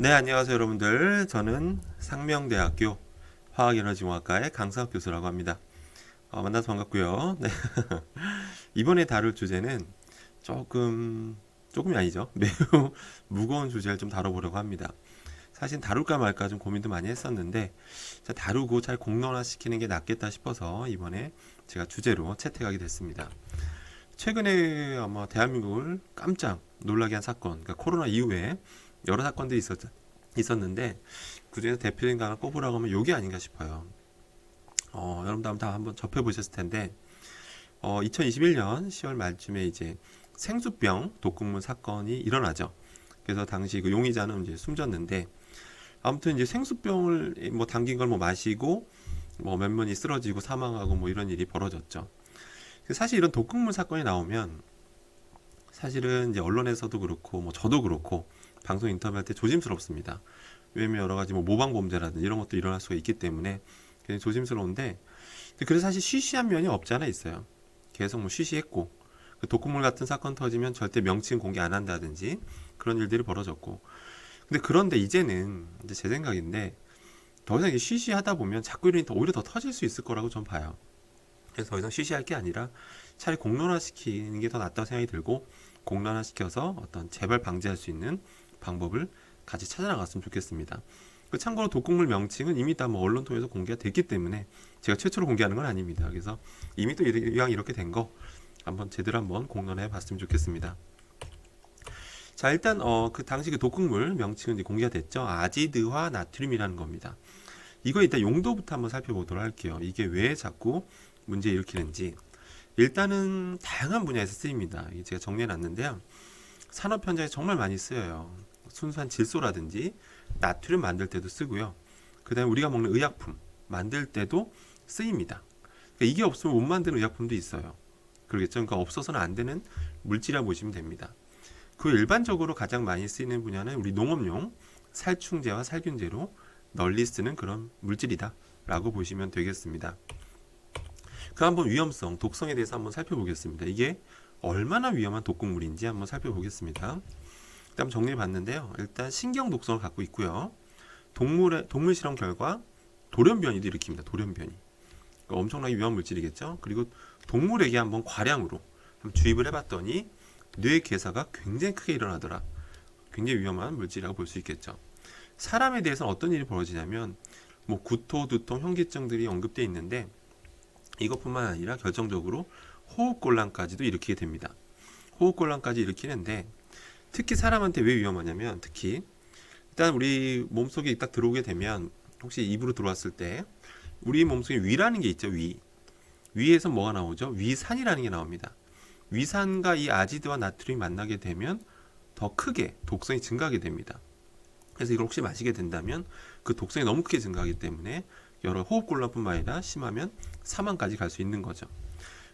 네, 안녕하세요, 여러분들. 저는 상명대학교 화학에너지공학과의 강사학 교수라고 합니다. 만나서 반갑고요. 네, 이번에 다룰 주제는 조금이 아니죠. 매우 무거운 주제를 좀 다뤄보려고 합니다. 사실 다룰까 말까 좀 고민도 많이 했었는데, 다루고 잘 공론화시키는 게 낫겠다 싶어서 이번에 제가 주제로 채택하게 됐습니다. 최근에 아마 대한민국을 깜짝 놀라게 한 사건, 그러니까 코로나 이후에 여러 사건들이 있었는데 그중에서 대표적인 거 하나 꼽으라고 하면 이게 아닌가 싶어요. 여러분도 다 한번 접해보셨을 텐데 2021년 10월 말쯤에 이제 생수병 독극물 사건이 일어나죠. 그래서 당시 그 용의자는 이제 숨졌는데 아무튼 이제 생수병을 뭐 담긴 걸 뭐 마시고 뭐 몇 명이 쓰러지고 사망하고 뭐 이런 일이 벌어졌죠. 사실 이런 독극물 사건이 나오면 사실은 이제 언론에서도 그렇고 뭐 저도 그렇고 방송 인터뷰할 때 조심스럽습니다. 왜냐면 여러 가지 뭐 모방 범죄라든지 이런 것도 일어날 수가 있기 때문에 굉장히 조심스러운데 그래서 사실 쉬쉬한 면이 없지 않아 있어요. 계속 뭐 쉬쉬했고 그 독극물 같은 사건 터지면 절대 명칭 공개 안 한다든지 그런 일들이 벌어졌고 그런데 이제는 이제 제 생각인데 더 이상 쉬쉬하다 보면 자꾸 이러니 오히려 더 터질 수 있을 거라고 전 봐요. 그래서 더 이상 쉬쉬할 게 아니라 차라리 공론화시키는 게 더 낫다고 생각이 들고 공론화시켜서 어떤 재발 방지할 수 있는 방법을 같이 찾아나갔으면 좋겠습니다. 참고로 독극물 명칭은 이미 다 뭐 언론 통해서 공개가 됐기 때문에 제가 최초로 공개하는 건 아닙니다. 그래서 이미 또 이왕 이렇게 된 거 한번 제대로 한번 공론해 봤으면 좋겠습니다. 자, 일단 그 당시 그 독극물 명칭은 이제 공개가 됐죠. 아지드화 나트륨이라는 겁니다. 이거 일단 용도부터 한번 살펴보도록 할게요. 이게 왜 자꾸 문제 일으키는지. 일단은 다양한 분야에서 쓰입니다. 이게 제가 정리해 놨는데요. 산업 현장에 정말 많이 쓰여요. 순수한 질소라든지 나트륨 만들 때도 쓰고요. 그 다음에 우리가 먹는 의약품 만들 때도 쓰입니다. 그러니까 이게 없으면 못 만드는 의약품도 있어요. 그러겠죠. 그러니까 없어서는 안 되는 물질이라 보시면 됩니다. 그 일반적으로 가장 많이 쓰이는 분야는 우리 농업용 살충제와 살균제로 널리 쓰는 그런 물질이다 라고 보시면 되겠습니다. 그 한번 위험성, 독성에 대해서 한번 살펴보겠습니다. 이게 얼마나 위험한 독극물인지 한번 살펴보겠습니다. 일단 정리해 봤는데요. 일단 신경 독성을 갖고 있고요. 동물 실험 결과 돌연변이도 일으킵니다. 돌연변이. 그러니까 엄청나게 위험한 물질이겠죠. 그리고 동물에게 한번 과량으로 주입을 해봤더니 뇌 괴사가 굉장히 크게 일어나더라. 굉장히 위험한 물질이라고 볼 수 있겠죠. 사람에 대해서는 어떤 일이 벌어지냐면 뭐 구토, 두통, 현기증들이 언급되어 있는데 이것뿐만 아니라 결정적으로 호흡곤란까지도 일으키게 됩니다. 호흡곤란까지 일으키는데 특히 사람한테 왜 위험하냐면 특히 일단 우리 몸속에 딱 들어오게 되면 혹시 입으로 들어왔을 때 우리 몸속에 위라는 게 있죠. 위에서 뭐가 나오죠? 위산이라는 게 나옵니다. 위산과 이 아지드와 나트륨이 만나게 되면 더 크게 독성이 증가하게 됩니다. 그래서 이걸 혹시 마시게 된다면 그 독성이 너무 크게 증가하기 때문에 여러 호흡곤란뿐만 아니라 심하면 사망까지 갈 수 있는 거죠.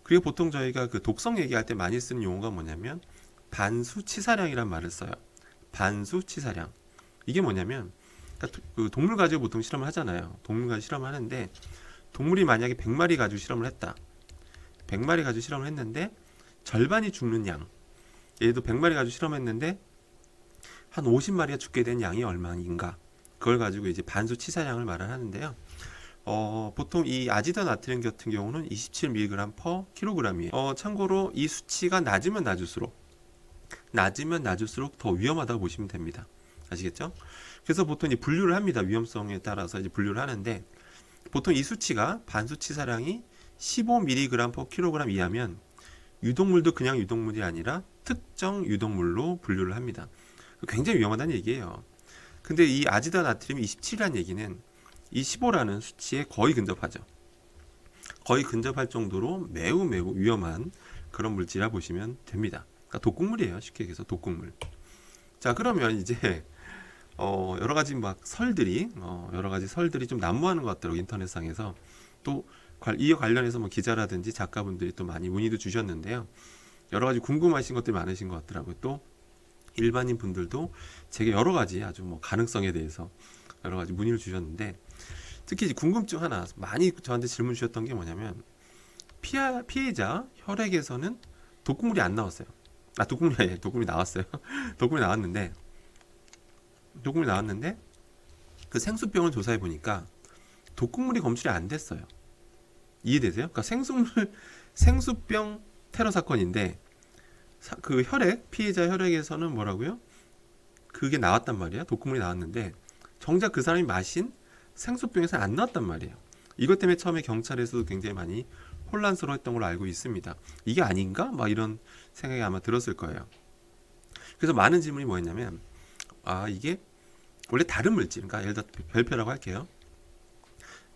그리고 보통 저희가 그 독성 얘기할 때 많이 쓰는 용어가 뭐냐면 반수치사량이란 말을 써요. 반수치사량. 이게 뭐냐면 그러니까 그 동물 가지고 보통 실험을 하잖아요. 동물 가지고 실험을 하는데 동물이 만약에 100마리 가지고 실험을 했다. 100마리 가지고 실험을 했는데 절반이 죽는 양. 얘도 100마리 가지고 실험했는데 한 50마리가 죽게 된 양이 얼마인가. 그걸 가지고 이제 반수치사량을 말을 하는데요. 보통 이 아지드 나트륨 같은 경우는 27mg/kg이에요. 참고로 이 수치가 낮으면 낮을수록 더 위험하다고 보시면 됩니다. 아시겠죠? 그래서 보통 이제 분류를 합니다. 위험성에 따라서 이제 분류를 하는데 보통 이 수치가 반수치사량이 15mg/kg 이하면 유독물도 그냥 유독물이 아니라 특정 유독물로 분류를 합니다. 굉장히 위험하다는 얘기예요. 근데 이 아지드 나트륨이 27이라는 얘기는 이 15라는 수치에 거의 근접하죠. 거의 근접할 정도로 매우 위험한 그런 물질이라 보시면 됩니다. 그러니까 독극물이에요. 쉽게 얘기해서 독극물. 자, 그러면 이제 여러 가지 막 여러 가지 설들이 좀 난무하는 것 같더라고요. 인터넷상에서. 또 이에 관련해서 뭐 기자라든지 작가분들이 또 많이 문의도 주셨는데요. 여러 가지 궁금하신 것들이 많으신 것 같더라고요. 또 일반인 분들도 제게 여러 가지 아주 뭐 가능성에 대해서 여러 가지 문의를 주셨는데 특히 궁금증 하나 많이 저한테 질문 주셨던 게 뭐냐면 피해자 혈액에서는 독극물이 안 나왔어요. 독극물이 나왔어요. 독극물이 나왔는데 독극물이 나왔는데 그 생수병을 조사해 보니까 독극물이 검출이 안 됐어요. 이해되세요? 그러니까 생수병 테러 사건인데 그 혈액, 피해자 혈액에서는 뭐라고요? 그게 나왔단 말이야. 독극물이 나왔는데 정작 그 사람이 마신 생수병에서 안 나왔단 말이에요. 이것 때문에 처음에 경찰에서도 굉장히 많이 혼란스러웠던 걸로 알고 있습니다. 이게 아닌가? 막 이런 생각이 아마 들었을 거예요. 그래서 많은 질문이 뭐였냐면, 이게 원래 다른 물질, 그러니까 예를 들어 별표라고 할게요.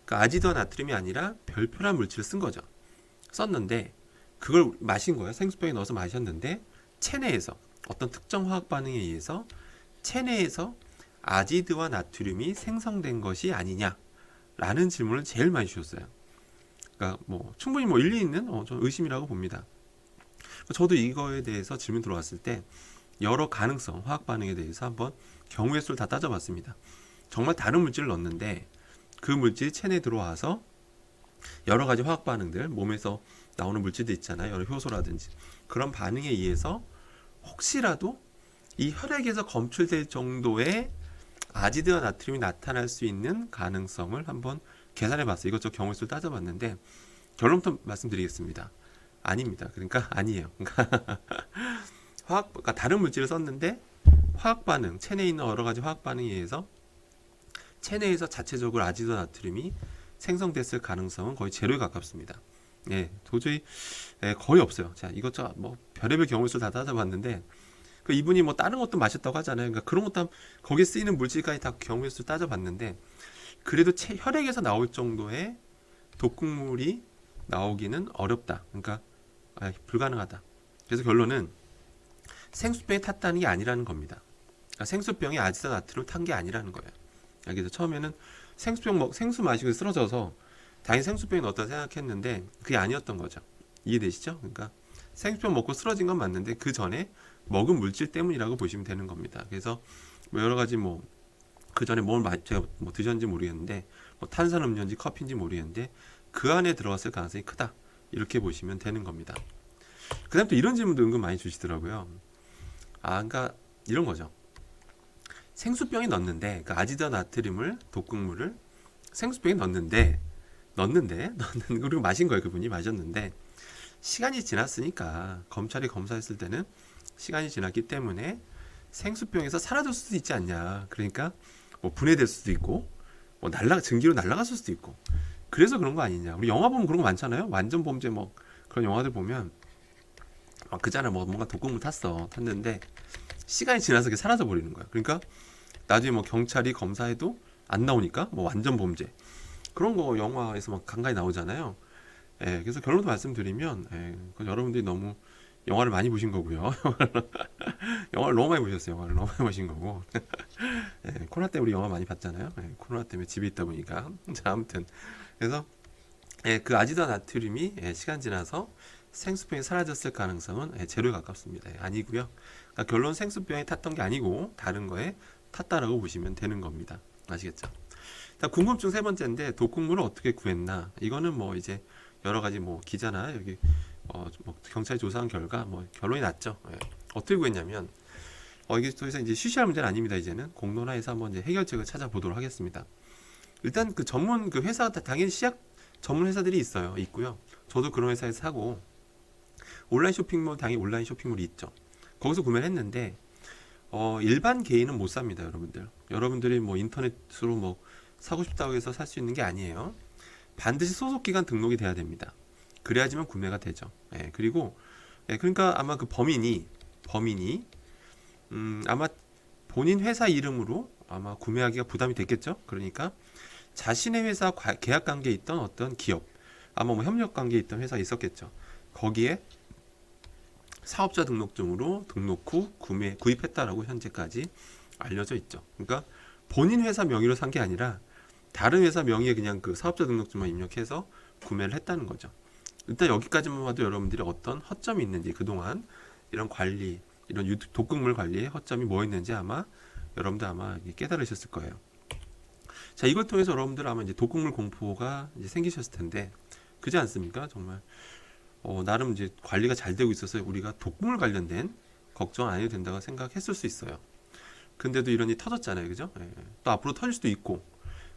그러니까 아지드와 나트륨이 아니라 별표란 물질을 쓴 거죠. 썼는데 그걸 마신 거예요. 생수병에 넣어서 마셨는데 체내에서 어떤 특정 화학 반응에 의해서 체내에서 아지드와 나트륨이 생성된 것이 아니냐라는 질문을 제일 많이 주셨어요. 그러니까 뭐 충분히 뭐 일리 있는 좀 의심이라고 봅니다. 저도 이거에 대해서 질문 들어왔을 때 여러 가능성, 화학 반응에 대해서 한번 경우의 수를 다 따져봤습니다. 정말 다른 물질을 넣었는데 그 물질이 체내에 들어와서 여러 가지 화학 반응들, 몸에서 나오는 물질들 있잖아요. 여러 효소라든지 그런 반응에 의해서 혹시라도 이 혈액에서 검출될 정도의 아지드와 나트륨이 나타날 수 있는 가능성을 한번 계산해 봤어요. 이것저것 경우의 수를 따져봤는데 결론부터 말씀드리겠습니다. 아닙니다. 그러니까 아니에요. 그러니까 다른 물질을 썼는데 화학 반응, 체내에 있는 여러 가지 화학 반응에 의해서 체내에서 자체적으로 아지드와 나트륨이 생성됐을 가능성은 거의 제로에 가깝습니다. 예, 도저히 거의 없어요. 자, 이것저것 뭐 별의별 경우의 수를 다 따져봤는데 그 이분이 뭐 다른 것도 마셨다고 하잖아요. 그러니까 그런 것도 거기에 쓰이는 물질까지 다 경우의 수를 따져봤는데 그래도 혈액에서 나올 정도의 독극물이 나오기는 어렵다. 그러니까 불가능하다. 그래서 결론은 생수병에 탔다는 게 아니라는 겁니다. 그러니까 생수병에 아지드 나트륨을 탄 게 아니라는 거예요. 그래서 처음에는 생수 마시고 쓰러져서 당연히 생수병에 넣었다 생각했는데 그게 아니었던 거죠. 이해되시죠? 그러니까 생수병 먹고 쓰러진 건 맞는데 그 전에 먹은 물질 때문이라고 보시면 되는 겁니다. 그래서 뭐 여러 가지 뭐 그 전에 제가 뭐 드셨는지 모르겠는데 뭐 탄산음료인지 커피인지 모르겠는데 그 안에 들어갔을 가능성이 크다. 이렇게 보시면 되는 겁니다. 그다음 또 이런 질문도 은근 많이 주시더라고요. 그러니까 이런 거죠. 생수병에 넣는데 그 아지드 나트륨을 독극물을 생수병에 넣는데 그리고 마신 거예요. 그분이 마셨는데 시간이 지났으니까 검찰이 검사했을 때는 시간이 지났기 때문에 생수병에서 사라질 수도 있지 않냐. 그러니까 뭐 분해될 수도 있고 뭐 증기로 날아갔을 수도 있고 그래서 그런 거 아니냐. 우리 영화 보면 그런 거 많잖아요. 완전 범죄 뭐 그런 영화들 보면 그잖아 뭐 뭔가 독극물 탔는데 시간이 지나서 그게 사라져 버리는 거야. 그러니까 나중에 뭐 경찰이 검사해도 안 나오니까 뭐 완전 범죄 그런 거 영화에서 막 간간히 나오잖아요. 그래서 결론도 말씀드리면 여러분들이 너무 영화를 많이 보신 거고요. 영화를 너무 많이 보셨어요. 영화를 너무 많이 보신 거고. 코로나 때문에 우리 영화 많이 봤잖아요. 코로나 때문에 집에 있다 보니까. 자, 아무튼 그래서 그 아지드 나트륨이 시간 지나서 생수병에 사라졌을 가능성은 제로에 가깝습니다. 아니고요. 그러니까 결론 생수병에 탔던 게 아니고 다른 거에 탔다라고 보시면 되는 겁니다. 아시겠죠? 자, 궁금증 세 번째인데 독극물을 어떻게 구했나? 이거는 뭐 이제 여러 가지 뭐 기자나 여기 뭐 경찰이 조사한 결과 뭐 결론이 났죠. 어떻게 구했냐면 이게 더 이상 이제 쉬쉬할 문제는 아닙니다. 이제는 공론화해서 한번 이제 해결책을 찾아보도록 하겠습니다. 일단 그 전문 그 회사 당연히 시약 전문 회사들이 있고요. 저도 그런 회사에서 사고 온라인 쇼핑몰 당연히 온라인 쇼핑몰이 있죠. 거기서 구매를 했는데 일반 개인은 못 삽니다, 여러분들. 여러분들이 뭐 인터넷으로 뭐 사고 싶다고 해서 살 수 있는 게 아니에요. 반드시 소속기관 등록이 돼야 됩니다. 그래야지만 구매가 되죠. 그리고 그러니까 아마 그 범인이 아마 본인 회사 이름으로 아마 구매하기가 부담이 됐겠죠. 그러니까 자신의 회사 계약 관계에 있던 어떤 기업, 아마 뭐 협력 관계에 있던 회사가 있었겠죠. 거기에 사업자 등록증으로 등록 후 구입했다라고 현재까지 알려져 있죠. 그러니까 본인 회사 명의로 산 게 아니라 다른 회사 명의에 그냥 그 사업자 등록증만 입력해서 구매를 했다는 거죠. 일단 여기까지만 봐도 여러분들이 어떤 허점이 있는지 그동안 이런 관리, 이런 독극물 관리에 허점이 뭐 있는지 여러분들 깨달으셨을 거예요. 자, 이걸 통해서 여러분들 아마 이제 독극물 공포가 이제 생기셨을 텐데 그렇지 않습니까? 정말 나름 이제 관리가 잘 되고 있어서 우리가 독극물 관련된 걱정 안 해도 된다고 생각했을 수 있어요. 근데도 이런 일이 터졌잖아요. 그죠? 예. 또 앞으로 터질 수도 있고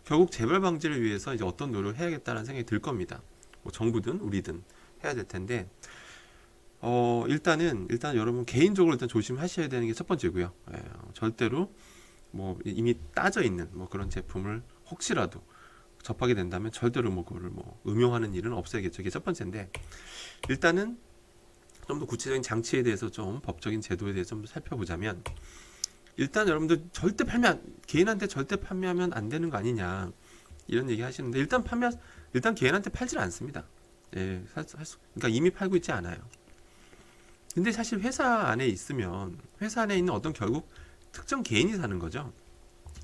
결국 재발 방지를 위해서 이제 어떤 노력을 해야겠다는 생각이 들 겁니다. 뭐 정부든 우리든 해야 될 텐데 일단 여러분 개인적으로 일단 조심하셔야 되는 게 첫 번째고요. 예, 절대로 뭐 이미 따져 있는 뭐 그런 제품을 혹시라도 접하게 된다면 절대로 뭐 그거를 뭐 음용하는 일은 없어야겠죠. 이게 첫 번째인데 일단은 좀 더 구체적인 장치에 대해서 좀 법적인 제도에 대해서 좀 살펴보자면 일단 여러분들 절대 개인한테 절대 판매하면 안 되는 거 아니냐 이런 얘기 하시는데 일단 개인한테 팔질 않습니다. 예, 그러니까 이미 팔고 있지 않아요. 근데 사실 회사 안에 있으면 회사 안에 있는 어떤 결국 특정 개인이 사는 거죠.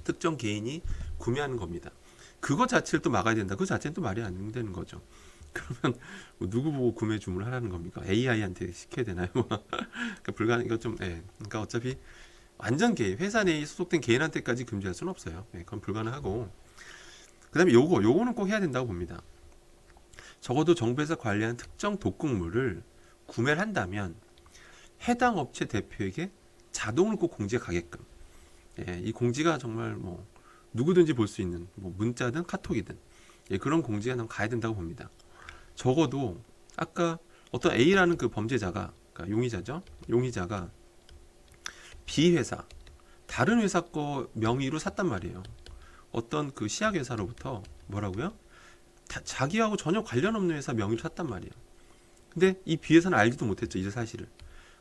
특정 개인이 구매하는 겁니다. 그거 자체를 또 막아야 된다. 그 자체는 또 말이 안 되는 거죠. 그러면 뭐 누구 보고 구매 주문을 하라는 겁니까? AI한테 시켜야 되나요? 그러니까 이거 좀, 예. 그러니까 어차피 완전 개인, 회사 내에 소속된 개인한테까지 금지할 수는 없어요. 예, 그건 불가능하고. 그 다음에 요거는 꼭 해야 된다고 봅니다. 적어도 정부에서 관리하는 특정 독극물을 구매를 한다면 해당 업체 대표에게 자동으로 꼭 공지가 가게끔. 예, 이 공지가 정말 뭐 누구든지 볼 수 있는 뭐 문자든 카톡이든 예, 그런 공지가 난 가야 된다고 봅니다. 적어도 아까 어떤 A라는 그 범죄자가 그러니까 용의자가 B 회사 다른 회사 거 명의로 샀단 말이에요. 어떤 그 시약 회사로부터 뭐라고요? 자기하고 전혀 관련 없는 회사 명의로 샀단 말이에요. 근데 이 B 회사는 알지도 못했죠, 이 사실을.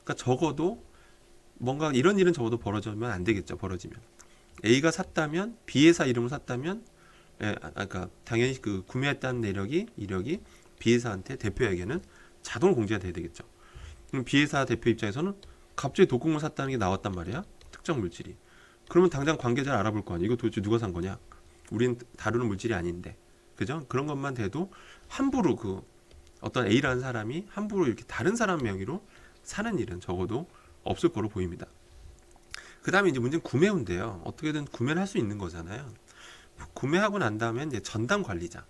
그러니까 적어도 뭔가 이런 일은 적어도 벌어지면 안 되겠죠. 벌어지면 A가 샀다면 B 회사 이름으로 샀다면 그러니까 당연히 그 구매했다는 이력이 B 회사한테 대표에게는 자동으로 공지가 돼야 되겠죠. 그럼 B 회사 대표 입장에서는 갑자기 독극물 샀다는 게 나왔단 말이야. 특정 물질이. 그러면 당장 관계자를 알아볼 거 아니야. 이거 도대체 누가 산 거냐? 우린 다루는 물질이 아닌데. 그죠? 그런 것만 돼도 함부로 그 어떤 A라는 사람이 함부로 이렇게 다른 사람 명의로 사는 일은 적어도 없을 거로 보입니다. 그 다음에 이제 문제는 구매운데요. 어떻게든 구매를 할 수 있는 거잖아요. 구매하고 난 다음에 이제 전담 관리자.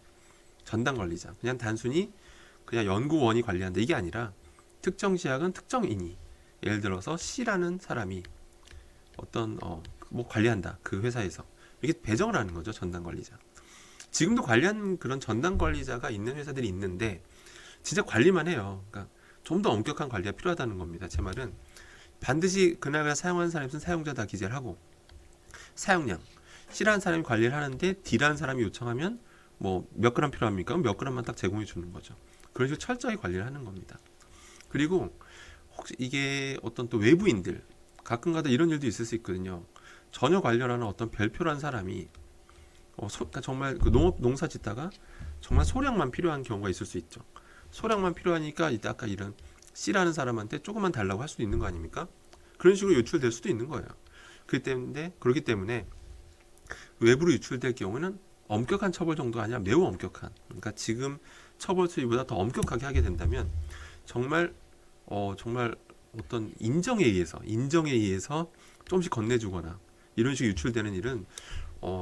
그냥 단순히 그냥 연구원이 관리한다. 이게 아니라 특정 시약은 특정인이 예를 들어서 C라는 사람이 어떤 뭐 관리한다. 그 회사에서. 이렇게 배정을 하는 거죠. 전담 관리자. 지금도 관리하는 그런 전담 관리자가 있는 회사들이 있는데 진짜 관리만 해요. 그러니까 좀 더 엄격한 관리가 필요하다는 겁니다. 제 말은 반드시 그날 사용하는 사람은 사용자 다 기재를 하고 사용량 C라는 사람이 관리를 하는데 D라는 사람이 요청하면 뭐 몇 그램 필요합니까? 몇 그램만 딱 제공해 주는 거죠. 그런 식으로 철저히 관리를 하는 겁니다. 그리고 혹시 이게 어떤 또 외부인들 가끔가다 이런 일도 있을 수 있거든요. 전혀 관련하는 어떤 별표란 사람이 그러니까 정말 그 농사 짓다가 정말 소량만 필요한 경우가 있을 수 있죠. 소량만 필요하니까 이때 아까 이런 C라는 사람한테 조금만 달라고 할 수도 있는 거 아닙니까? 그런 식으로 유출될 수도 있는 거예요. 그렇기 때문에 외부로 유출될 경우는 엄격한 처벌 정도가 아니라 매우 엄격한. 그러니까 지금 처벌 수위보다 더 엄격하게 하게 된다면 정말 정말 어떤 인정에 의해서 조금씩 건네주거나 이런 식으로 유출되는 일은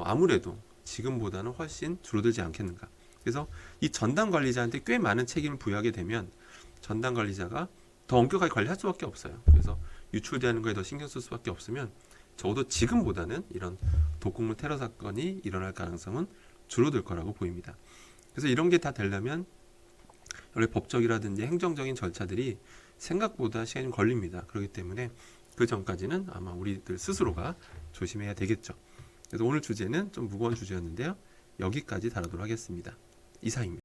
아무래도 지금보다는 훨씬 줄어들지 않겠는가. 그래서 이 전담 관리자한테 꽤 많은 책임을 부여하게 되면 전담 관리자가 더 엄격하게 관리할 수밖에 없어요. 그래서 유출되는 거에 더 신경 쓸 수밖에 없으면 적어도 지금보다는 이런 독극물 테러 사건이 일어날 가능성은 줄어들 거라고 보입니다. 그래서 이런 게 다 되려면 원래 법적이라든지 행정적인 절차들이 생각보다 시간이 좀 걸립니다. 그렇기 때문에 그 전까지는 아마 우리들 스스로가 조심해야 되겠죠. 그래서 오늘 주제는 좀 무거운 주제였는데요. 여기까지 다루도록 하겠습니다. 이상입니다.